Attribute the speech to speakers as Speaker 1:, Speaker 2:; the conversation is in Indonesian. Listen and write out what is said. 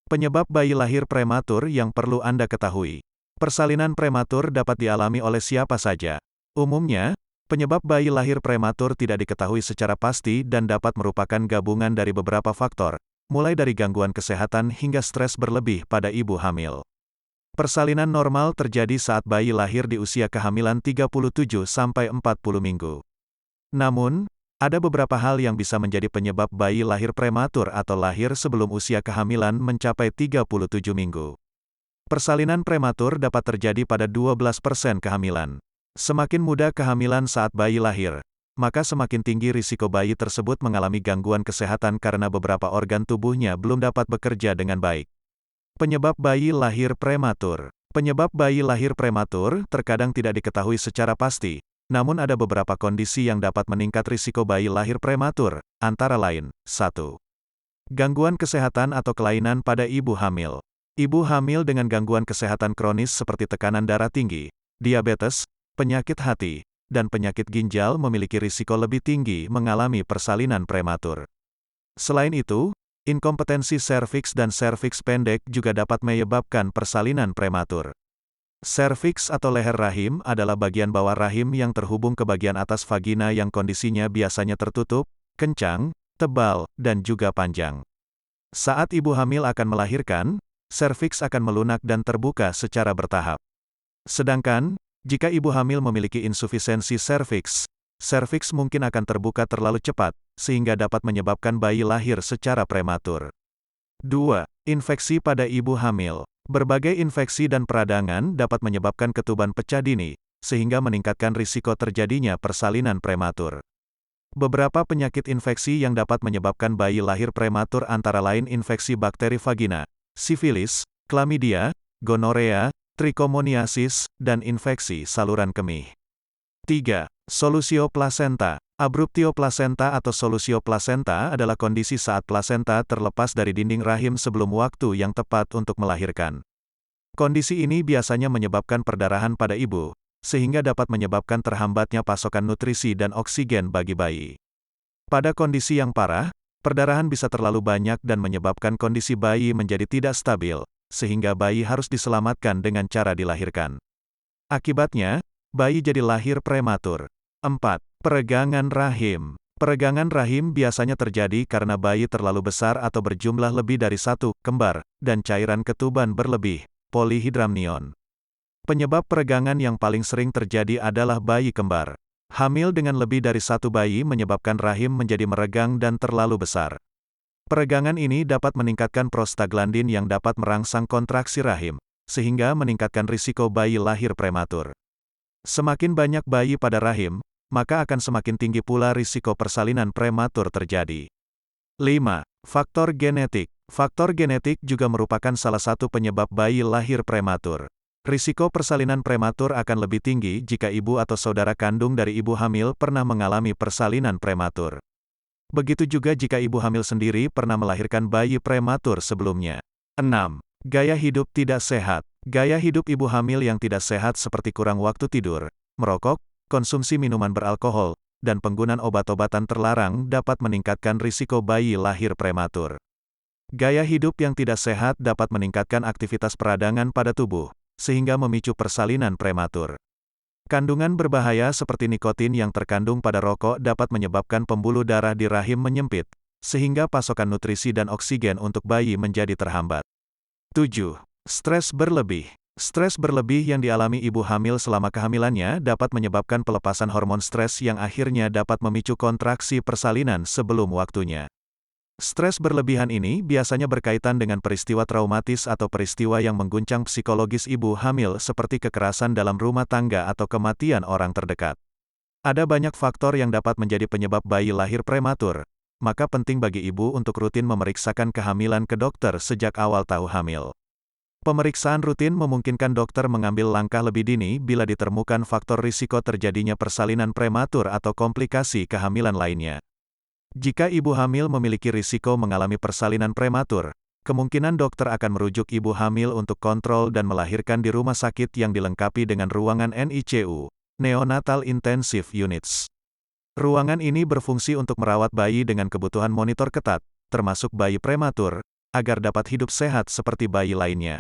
Speaker 1: Penyebab bayi lahir prematur yang perlu Anda ketahui. Persalinan prematur dapat dialami oleh siapa saja. Umumnya, penyebab bayi lahir prematur tidak diketahui secara pasti dan dapat merupakan gabungan dari beberapa faktor, mulai dari gangguan kesehatan hingga stres berlebih pada ibu hamil. Persalinan normal terjadi saat bayi lahir di usia kehamilan 37-40 minggu. Namun, ada beberapa hal yang bisa menjadi penyebab bayi lahir prematur atau lahir sebelum usia kehamilan mencapai 37 minggu. Persalinan prematur dapat terjadi pada 12% kehamilan. Semakin muda kehamilan saat bayi lahir, maka semakin tinggi risiko bayi tersebut mengalami gangguan kesehatan karena beberapa organ tubuhnya belum dapat bekerja dengan baik. Penyebab bayi lahir prematur. Penyebab bayi lahir prematur terkadang tidak diketahui secara pasti, namun ada beberapa kondisi yang dapat meningkat risiko bayi lahir prematur, antara lain, 1. Gangguan kesehatan atau kelainan pada ibu hamil. Ibu hamil dengan gangguan kesehatan kronis seperti tekanan darah tinggi, diabetes, penyakit hati, dan penyakit ginjal memiliki risiko lebih tinggi mengalami persalinan prematur. Selain itu, inkompetensi serviks dan serviks pendek juga dapat menyebabkan persalinan prematur. Serviks atau leher rahim adalah bagian bawah rahim yang terhubung ke bagian atas vagina yang kondisinya biasanya tertutup, kencang, tebal, dan juga panjang. Saat ibu hamil akan melahirkan, serviks akan melunak dan terbuka secara bertahap. Sedangkan, jika ibu hamil memiliki insufisiensi serviks, serviks mungkin akan terbuka terlalu cepat, sehingga dapat menyebabkan bayi lahir secara prematur. 2. Infeksi pada ibu hamil. Berbagai infeksi dan peradangan dapat menyebabkan ketuban pecah dini, sehingga meningkatkan risiko terjadinya persalinan prematur. Beberapa penyakit infeksi yang dapat menyebabkan bayi lahir prematur antara lain infeksi bakteri vagina, sifilis, klamidia, gonorea, trichomoniasis, dan infeksi saluran kemih. 3. Solusio plasenta. Abruptio plasenta atau solusio plasenta adalah kondisi saat plasenta terlepas dari dinding rahim sebelum waktu yang tepat untuk melahirkan. Kondisi ini biasanya menyebabkan perdarahan pada ibu, sehingga dapat menyebabkan terhambatnya pasokan nutrisi dan oksigen bagi bayi. Pada kondisi yang parah, perdarahan bisa terlalu banyak dan menyebabkan kondisi bayi menjadi tidak stabil, sehingga bayi harus diselamatkan dengan cara dilahirkan. Akibatnya, bayi jadi lahir prematur. 4. Peregangan rahim. Peregangan rahim biasanya terjadi karena bayi terlalu besar atau berjumlah lebih dari satu kembar, dan cairan ketuban berlebih, polihidramnion. Penyebab peregangan yang paling sering terjadi adalah bayi kembar. Hamil dengan lebih dari satu bayi menyebabkan rahim menjadi meregang dan terlalu besar. Peregangan ini dapat meningkatkan prostaglandin yang dapat merangsang kontraksi rahim, sehingga meningkatkan risiko bayi lahir prematur. Semakin banyak bayi pada rahim, maka akan semakin tinggi pula risiko persalinan prematur terjadi. 5. Faktor genetik. Faktor genetik juga merupakan salah satu penyebab bayi lahir prematur. Risiko persalinan prematur akan lebih tinggi jika ibu atau saudara kandung dari ibu hamil pernah mengalami persalinan prematur. Begitu juga jika ibu hamil sendiri pernah melahirkan bayi prematur sebelumnya. 6. Gaya hidup tidak sehat. Gaya hidup ibu hamil yang tidak sehat seperti kurang waktu tidur, merokok, konsumsi minuman beralkohol, dan penggunaan obat-obatan terlarang dapat meningkatkan risiko bayi lahir prematur. Gaya hidup yang tidak sehat dapat meningkatkan aktivitas peradangan pada tubuh, sehingga memicu persalinan prematur. Kandungan berbahaya seperti nikotin yang terkandung pada rokok dapat menyebabkan pembuluh darah di rahim menyempit, sehingga pasokan nutrisi dan oksigen untuk bayi menjadi terhambat. 7. Stres berlebih. Stres berlebih yang dialami ibu hamil selama kehamilannya dapat menyebabkan pelepasan hormon stres yang akhirnya dapat memicu kontraksi persalinan sebelum waktunya. Stres berlebihan ini biasanya berkaitan dengan peristiwa traumatis atau peristiwa yang mengguncang psikologis ibu hamil seperti kekerasan dalam rumah tangga atau kematian orang terdekat. Ada banyak faktor yang dapat menjadi penyebab bayi lahir prematur, maka penting bagi ibu untuk rutin memeriksakan kehamilan ke dokter sejak awal tahu hamil. Pemeriksaan rutin memungkinkan dokter mengambil langkah lebih dini bila ditemukan faktor risiko terjadinya persalinan prematur atau komplikasi kehamilan lainnya. Jika ibu hamil memiliki risiko mengalami persalinan prematur, kemungkinan dokter akan merujuk ibu hamil untuk kontrol dan melahirkan di rumah sakit yang dilengkapi dengan ruangan NICU, Neonatal Intensive Units. Ruangan ini berfungsi untuk merawat bayi dengan kebutuhan monitor ketat, termasuk bayi prematur, agar dapat hidup sehat seperti bayi lainnya.